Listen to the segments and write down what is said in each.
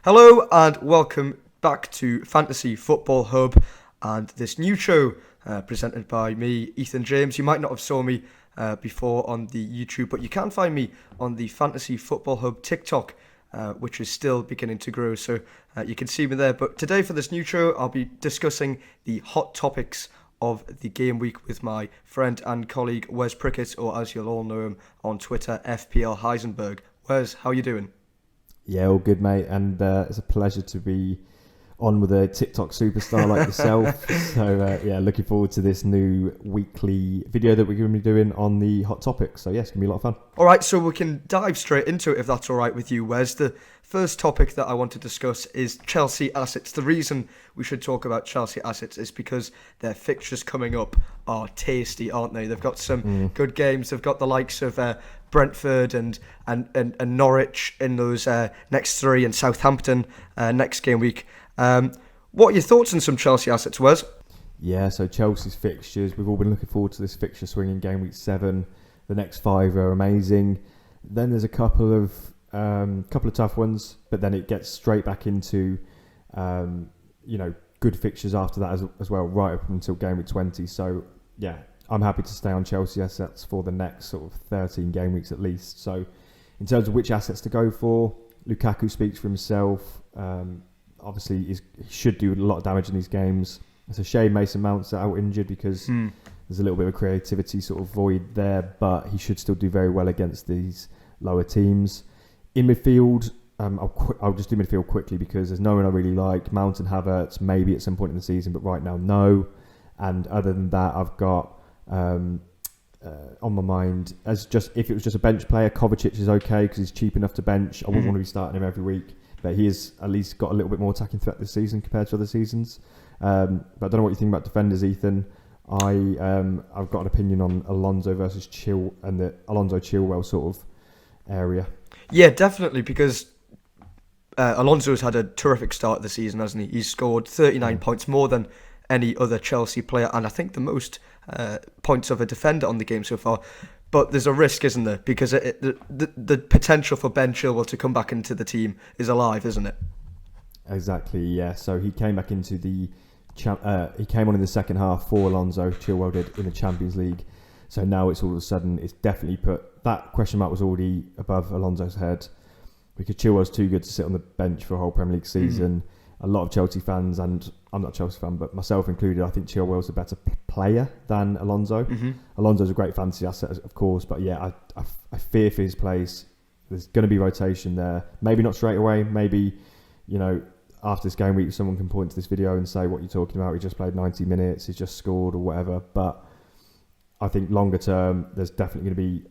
Hello and welcome back to Fantasy Football Hub and this new show presented by me, Ethan James. You might not have saw me before on the YouTube, but you can find me on the Fantasy Football Hub TikTok, which is still beginning to grow, so you can see me there. But today for this new show, I'll be discussing the hot topics of the game week with my friend and colleague Wes Prickett, or as you'll all know him on Twitter, FPL Heisenberg. Wes, how you doing? Yeah, all good, mate. And it's a pleasure to be on with a TikTok superstar like yourself. So, looking forward to this new weekly video that we're going to be doing on the hot topics. So, yeah, it's going to be a lot of fun. All right, so we can dive straight into it if that's all right with you, Wes. The first topic that I want to discuss is Chelsea assets. The reason we should talk about Chelsea assets is because their fixtures coming up are tasty, aren't they? They've got some good games. They've got the likes of Brentford and Norwich in those next three, and Southampton next game week. What are your thoughts on some Chelsea assets, Wes? Yeah, so Chelsea's fixtures, we've all been looking forward to this fixture swing in game week 7. The next 5 are amazing. Then there's a couple of tough ones, but then it gets straight back into good fixtures after that as well, right up until game week 20. So yeah, I'm happy to stay on Chelsea assets for the next sort of 13 game weeks at least. So in terms of which assets to go for, Lukaku speaks for himself. Obviously, he should do a lot of damage in these games. It's a shame Mason Mount's out injured because there's a little bit of a creativity sort of void there, but he should still do very well against these lower teams. In midfield, I'll just do midfield quickly because there's no one I really like. Mount and Havertz, maybe at some point in the season, but right now, no. And other than that, I've got on my mind, if it was just a bench player, Kovacic is okay because he's cheap enough to bench. I wouldn't want to be starting him every week, but he has at least got a little bit more attacking threat this season compared to other seasons. But I don't know what you think about defenders, Ethan. I've got an opinion on Alonso versus the Alonso Chilwell sort of area. Yeah, definitely, because Alonso's had a terrific start of the season, hasn't he? He's scored 39 points, more than any other Chelsea player, and I think the most points of a defender on the game so far. But there's a risk, isn't there? Because the potential for Ben Chilwell to come back into the team is alive, isn't it? Exactly, yeah. So he came back into he came on in the second half for Alonso, Chilwell did, in the Champions League. So now it's all of a sudden, it's definitely put, that question mark was already above Alonso's head because Chilwell's too good to sit on the bench for a whole Premier League season. A lot of Chelsea fans, and I'm not a Chelsea fan, but myself included, I think Chilwell's a better player than Alonso. Alonso's a great fantasy asset, of course, but yeah, I fear for his place. There's going to be rotation there. Maybe not straight away. Maybe, after this game week, someone can point to this video and say, what you're talking about, he just played 90 minutes, he's just scored or whatever. But I think longer term, there's definitely going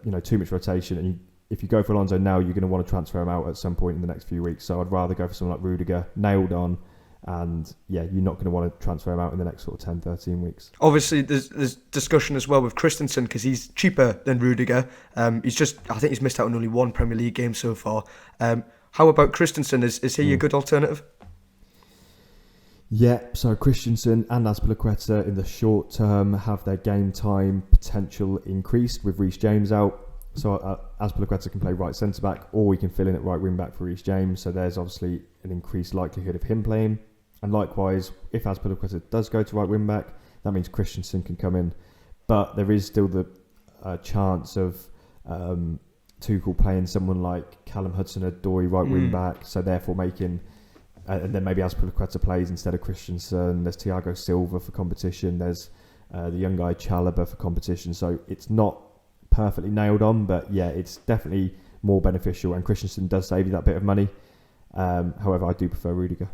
to be, too much rotation. And if you go for Alonso now, you're going to want to transfer him out at some point in the next few weeks. So I'd rather go for someone like Rudiger, nailed on. And yeah, you're not going to want to transfer him out in the next sort of 10, 13 weeks. Obviously, there's discussion as well with Christensen because he's cheaper than Rudiger. I think he's missed out on only one Premier League game so far. How about Christensen? Is he a good alternative? Yeah, so Christensen and Azpilicueta in the short term have their game time potential increased with Reece James out. So Azpilicueta can play right centre back, or we can fill in at right wing back for Reece James. So there's obviously an increased likelihood of him playing. And likewise, if Azpilicueta does go to right wing back, that means Christensen can come in. But there is still the chance of Tuchel playing someone like Callum Hudson-Odoi right wing back, so therefore making, and then maybe Azpilicueta plays instead of Christensen. There's Thiago Silva for competition. There's the young guy Chalobah for competition. So it's not perfectly nailed on, but yeah, it's definitely more beneficial, and Christensen does save you that bit of money. However, I do prefer Rudiger.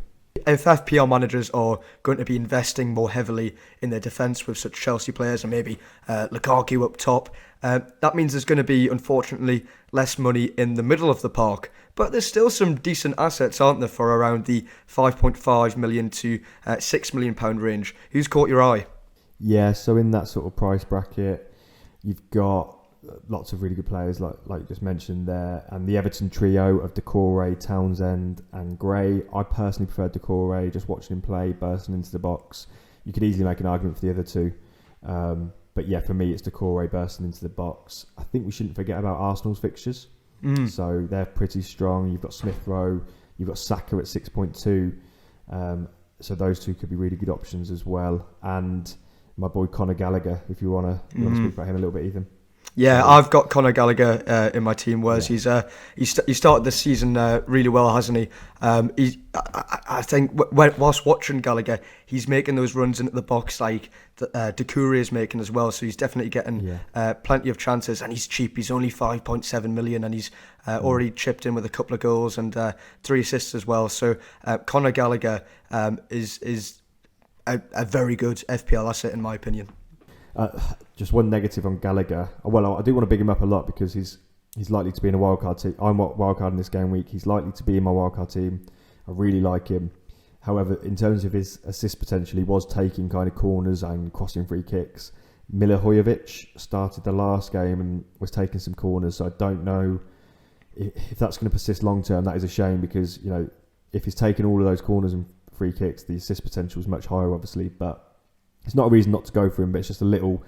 If FPL managers are going to be investing more heavily in their defence with such Chelsea players, and maybe Lukaku up top, that means there's going to be, unfortunately, less money in the middle of the park. But there's still some decent assets, aren't there, for around the 5.5 million to £6 million range. Who's caught your eye? Yeah, so in that sort of price bracket, you've got lots of really good players, like you just mentioned there, and the Everton trio of Doucouré, Townsend and Gray. I personally prefer Doucouré, just watching him play, bursting into the box. You could easily make an argument for the other two, but yeah, for me it's Doucouré bursting into the box. I think we shouldn't forget about Arsenal's fixtures. So they're pretty strong. You've got Smith Rowe, You've got Saka at 6.2. So those two could be really good options as well. And my boy Conor Gallagher, if you want to speak about him a little bit, Ethan. Yeah, I've got Conor Gallagher in my team. Whereas he started this season really well, hasn't he? I think whilst watching Gallagher, he's making those runs into the box like Doucouré is making as well. So he's definitely getting plenty of chances, and he's cheap. He's only 5.7 million, and he's already chipped in with a couple of goals and 3 assists as well. So Conor Gallagher is a very good FPL asset in my opinion. Just one negative on Gallagher. Well, I do want to big him up a lot because he's likely to be in a wildcard team. I'm wildcard in this game week. He's likely to be in my wildcard team. I really like him. However, in terms of his assist potential, he was taking kind of corners and crossing free kicks. Milivojevic started the last game and was taking some corners, so I don't know if that's going to persist long term. That is a shame because, you know, if he's taking all of those corners and free kicks, the assist potential is much higher, obviously, but it's not a reason not to go for him, but it's just a little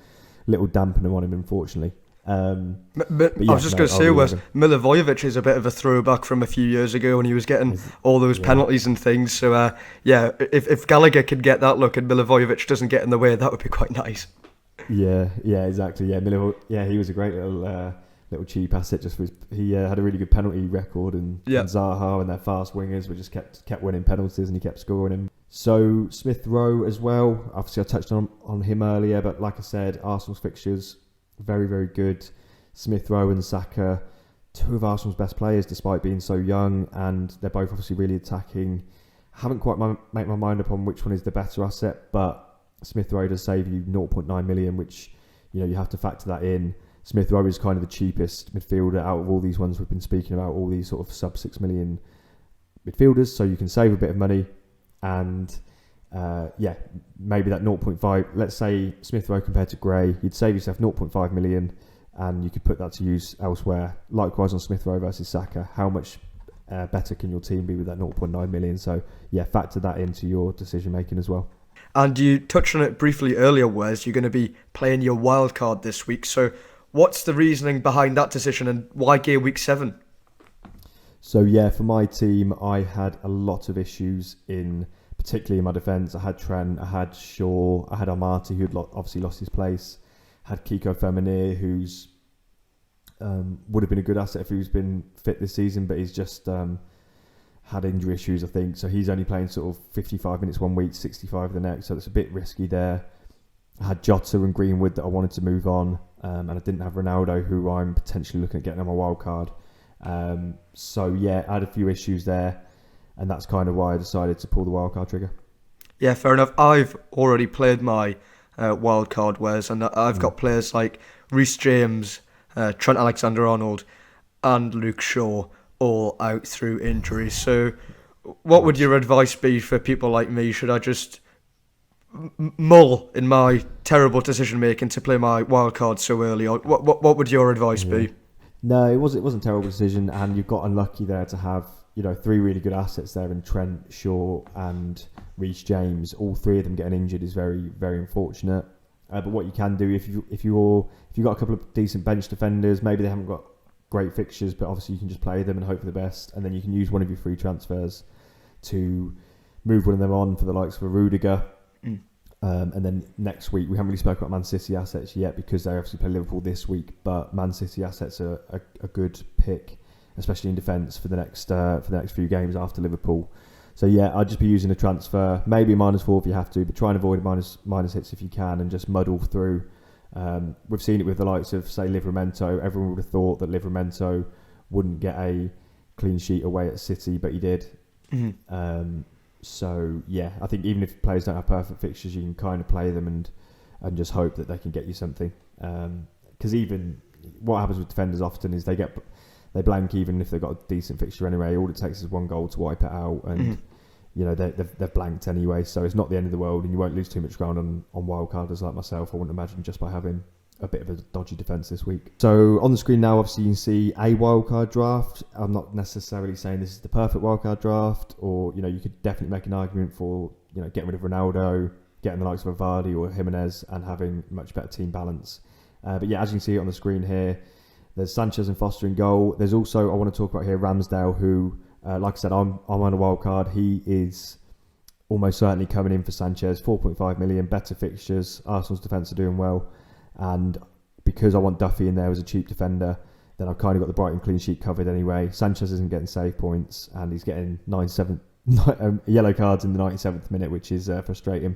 dampener on him, unfortunately. But I was just going to say, Milivojevic is a bit of a throwback from a few years ago when he was getting all those penalties and things. So, if Gallagher could get that look and Milivojevic doesn't get in the way, that would be quite nice. Yeah, exactly. Yeah, he was a great little cheap asset. He had a really good penalty record, and Zaha and their fast wingers were just kept winning penalties, and he kept scoring him. So Smith Rowe as well. Obviously, I touched on him earlier, but like I said, Arsenal's fixtures very, very good. Smith Rowe and Saka, 2 of Arsenal's best players, despite being so young, and they're both obviously really attacking. Haven't quite made my mind up on which one is the better asset, but Smith Rowe does save you 0.9 million, which you have to factor that in. Smith Rowe is kind of the cheapest midfielder out of all these ones we've been speaking about, all these sort of sub 6 million midfielders, so you can save a bit of money. And maybe that 0.5, let's say Smith Rowe compared to Gray, you'd save yourself 0.5 million and you could put that to use elsewhere. Likewise on Smith Rowe versus Saka, how much better can your team be with that 0.9 million? So factor that into your decision making as well. And you touched on it briefly earlier, Wes, you're going to be playing your wildcard this week. So what's the reasoning behind that decision and why Game Week 7? So for my team, I had a lot of issues particularly in my defence. I had Trent, I had Shaw, I had Amati, who had obviously lost his place. I had Kiko Feminier, who's would have been a good asset if he's been fit this season, but he's just had injury issues, I think. So he's only playing sort of 55 minutes one week, 65 the next. So it's a bit risky there. I had Jota and Greenwood that I wanted to move on, and I didn't have Ronaldo, who I'm potentially looking at getting on my wild card. I had a few issues there, and that's kind of why I decided to pull the wildcard trigger. Yeah, fair enough. I've already played my wildcard, Wes, and I've got players like Reece James, Trent Alexander-Arnold, and Luke Shaw all out through injuries. So what would your advice be for people like me? Should I just mull in my terrible decision making to play my wildcard so early? Or what would your advice be? No, it wasn't a terrible decision, and you got unlucky there to have 3 really good assets there in Trent, Shaw, and Reece James. All 3 of them getting injured is very, very unfortunate. But what you can do if you've got a couple of decent bench defenders, maybe they haven't got great fixtures, but obviously you can just play them and hope for the best, and then you can use one of your free transfers to move one of them on for the likes of a Rudiger. And then next week, we haven't really spoken about Man City assets yet because they obviously play Liverpool this week, but Man City assets are a good pick, especially in defence for the next few games after Liverpool. So I'd just be using a transfer, maybe -4 if you have to, but try and avoid minus hits if you can, and just muddle through. We've seen it with the likes of, say, Livramento. Everyone would have thought that Livramento wouldn't get a clean sheet away at City, but he did. Mm-hmm. I think even if players don't have perfect fixtures, you can kind of play them and just hope that they can get you something. Because even what happens with defenders often is they blank even if they've got a decent fixture anyway. All it takes is 1 goal to wipe it out, and they've blanked anyway. So it's not the end of the world, and you won't lose too much ground on wildcarders like myself, I wouldn't imagine, just by having a bit of a dodgy defence this week. So on the screen now, obviously you can see a wildcard draft. I'm not necessarily saying this is the perfect wildcard draft, or you could definitely make an argument for getting rid of Ronaldo, getting the likes of Vardy or Jimenez, and having much better team balance. But as you can see on the screen here, there's Sanchez and Foster in goal. There's also, I want to talk about here, Ramsdale, who Like I said, I'm on a wild card. He is almost certainly coming in for Sanchez. 4.5 million, better fixtures. Arsenal's defence are doing well, and because I want Duffy in there as a cheap defender, then I've kind of got the Brighton clean sheet covered anyway. Sanchez isn't getting save points, and he's getting 97 yellow cards in the 97th minute, which is frustrating.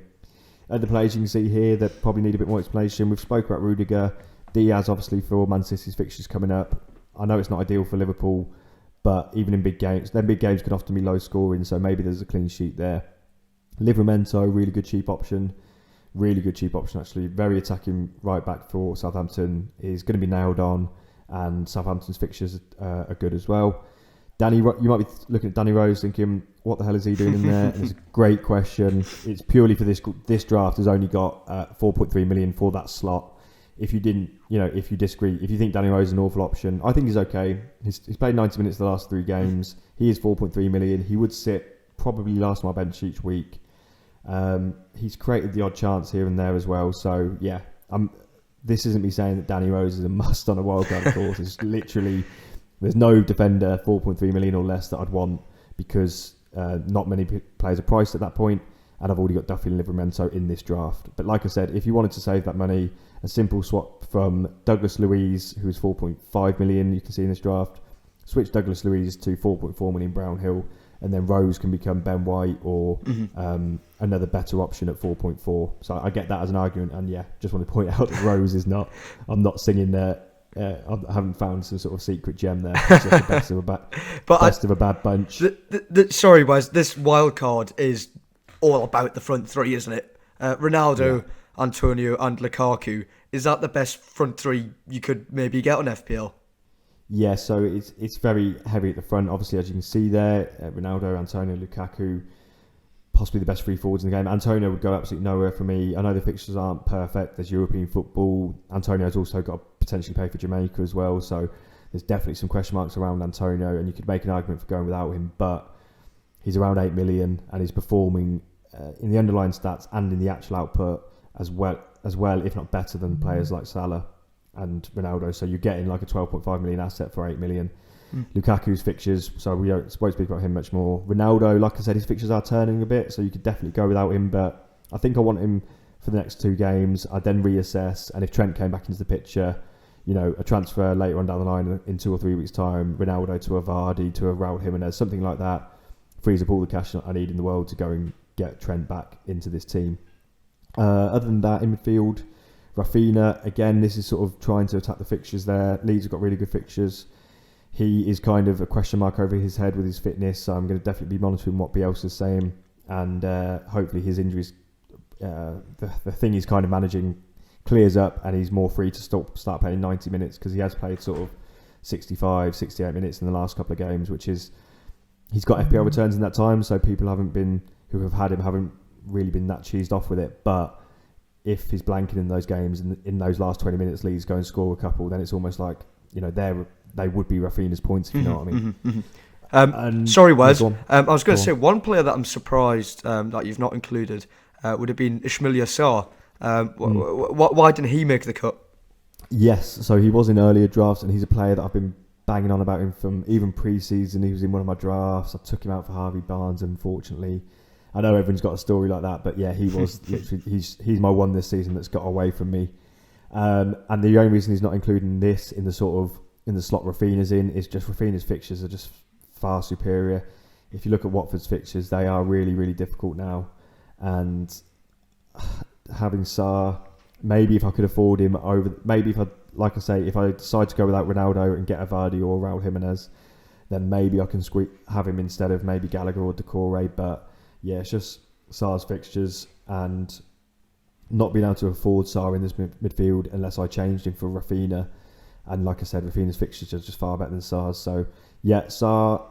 The players you can see here that probably need a bit more explanation. We've spoke about Rudiger. Diaz, obviously, for Man City's fixtures coming up. I know it's not ideal for Liverpool, but even in big games, then big games can often be low scoring, so maybe there's a clean sheet there. Livramento, really good cheap option. Really good cheap option, actually. Very attacking right back for Southampton. Is going to be nailed on, and Southampton's fixtures are good as well. You might be looking at Danny Rose thinking, what the hell is he doing in there? And it's a great question. It's purely for this draft has only got 4.3 million for that slot. If you disagree, if you think Danny Rose is an awful option, I think he's okay. He's played 90 minutes the last 3 games. He is 4.3 million. He would sit probably last on my bench each week. He's created the odd chance here and there as well. So yeah, this isn't me saying that Danny Rose is a must on a wildcard, of course. It's literally, there's no defender 4.3 million or less that I'd want, because not many players are priced at that point, and I've already got Duffy and Livramento in this draft. But like I said, if you wanted to save that money, a simple swap from Douglas Luiz, who's 4.5 million, you can see in this draft, switch Douglas Luiz to 4.4 million Brownhill, and then Rose can become Ben White or another better option at 4.4. So I get that as an argument, and yeah, just want to point out that Rose is not, I'm not singing there. I haven't found some sort of secret gem there. It's just the best of a bad bunch. Sorry, Wes, this wild card is all about the front three, isn't it? Ronaldo, Antonio, and Lukaku. Is that the best front three you could maybe get on FPL? Yeah, so it's very heavy at the front. Obviously, as you can see there, Ronaldo, Antonio, Lukaku, possibly the best 3 forwards in the game. Antonio would go absolutely nowhere for me. I know the fixtures aren't perfect. There's European football. Antonio's also got to potentially pay for Jamaica as well. So there's definitely some question marks around Antonio, and you could make an argument for going without him. But he's around 8 million, and he's performing in the underlying stats and in the actual output as well, if not better than players like Salah and Ronaldo. So you're getting like a 12.5 million asset for 8 million. Lukaku's fixtures, so we don't speak about him much more. Ronaldo, like I said, his fixtures are turning a bit, so you could definitely go without him, but I think I want him for the next 2 games. I'd then reassess, and if Trent came back into the picture, a transfer later on down the line in 2 or 3 weeks' time, Ronaldo to a Vardy, to a Raul Jimenez, something like that, frees up all the cash I need in the world to go and get Trent back into this team. Other than that, in midfield, Rafinha, again, this is sort of trying to attack the fixtures there. Leeds have got really good fixtures. He is kind of a question mark over his head with his fitness, so I'm going to definitely be monitoring what Bielsa's saying, and hopefully his injuries, the thing he's kind of managing, clears up, and he's more free to start playing 90 minutes, because he has played sort of 65, 68 minutes in the last couple of games, which is, he's got FPL returns in that time, so people who have had him haven't really been that cheesed off with it. But if he's blanking in those games, and in those last 20 minutes Leeds go and score a couple, then it's almost like, they would be Rafinha's points, if you know what I mean. Sorry, Wes. I was going to say, one player that I'm surprised that you've not included would have been Ismail Yassar. Why didn't he make the cut? Yes, so he was in earlier drafts, and he's a player that I've been banging on about him from even pre-season. He was in one of my drafts. I took him out for Harvey Barnes, unfortunately. I know everyone's got a story like that, but yeah, he was literally, he's my one this season that's got away from me. And the only reason he's not including this in the slot Rafinha's in is just Rafinha's fixtures are just far superior. If you look at Watford's fixtures, they are really, really difficult now. And having Sarr, maybe if I could afford him if I decide to go without Ronaldo and get a Vardy or Raul Jimenez, then maybe I can have him instead of maybe Gallagher or Decore. But yeah, it's just Sarr's fixtures, and not being able to afford Sarr in this midfield unless I changed him for Rafinha. And like I said, Rafinha's fixtures are just far better than Sarr's. So yeah, Sarr,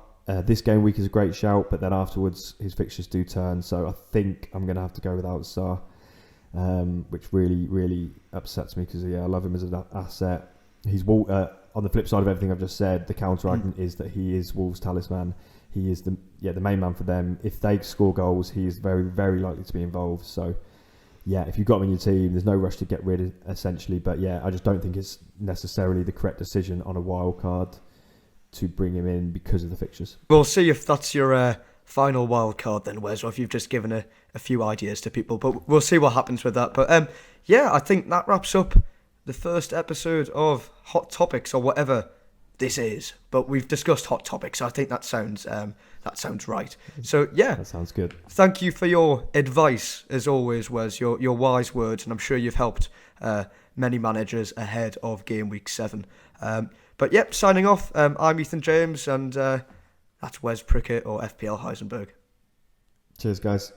this game week is a great shout, but then afterwards his fixtures do turn. So I think I'm going to have to go without Sarr, which really, really upsets me, because I love him as an asset. He's on the flip side of everything I've just said, the counter argument is that he is Wolves' talisman. He is the main man for them. If they score goals, he is very, very likely to be involved. So yeah, if you've got him in your team, there's no rush to get rid of, essentially. But yeah, I just don't think it's necessarily the correct decision on a wild card. to bring him in because of the fixtures. We'll see if that's your final wild card then, Wes, or if you've just given a few ideas to people. But we'll see what happens with that. But yeah, I think that wraps up the first episode of Hot Topics, or whatever this is. But we've discussed Hot Topics, so I think that sounds right. So yeah, that sounds good. Thank you for your advice, as always, Wes, your wise words, and I'm sure you've helped many managers ahead of Game Week 7. But yep, signing off, I'm Ethan James, and that's Wes Prickett, or FPL Heisenberg. Cheers, guys.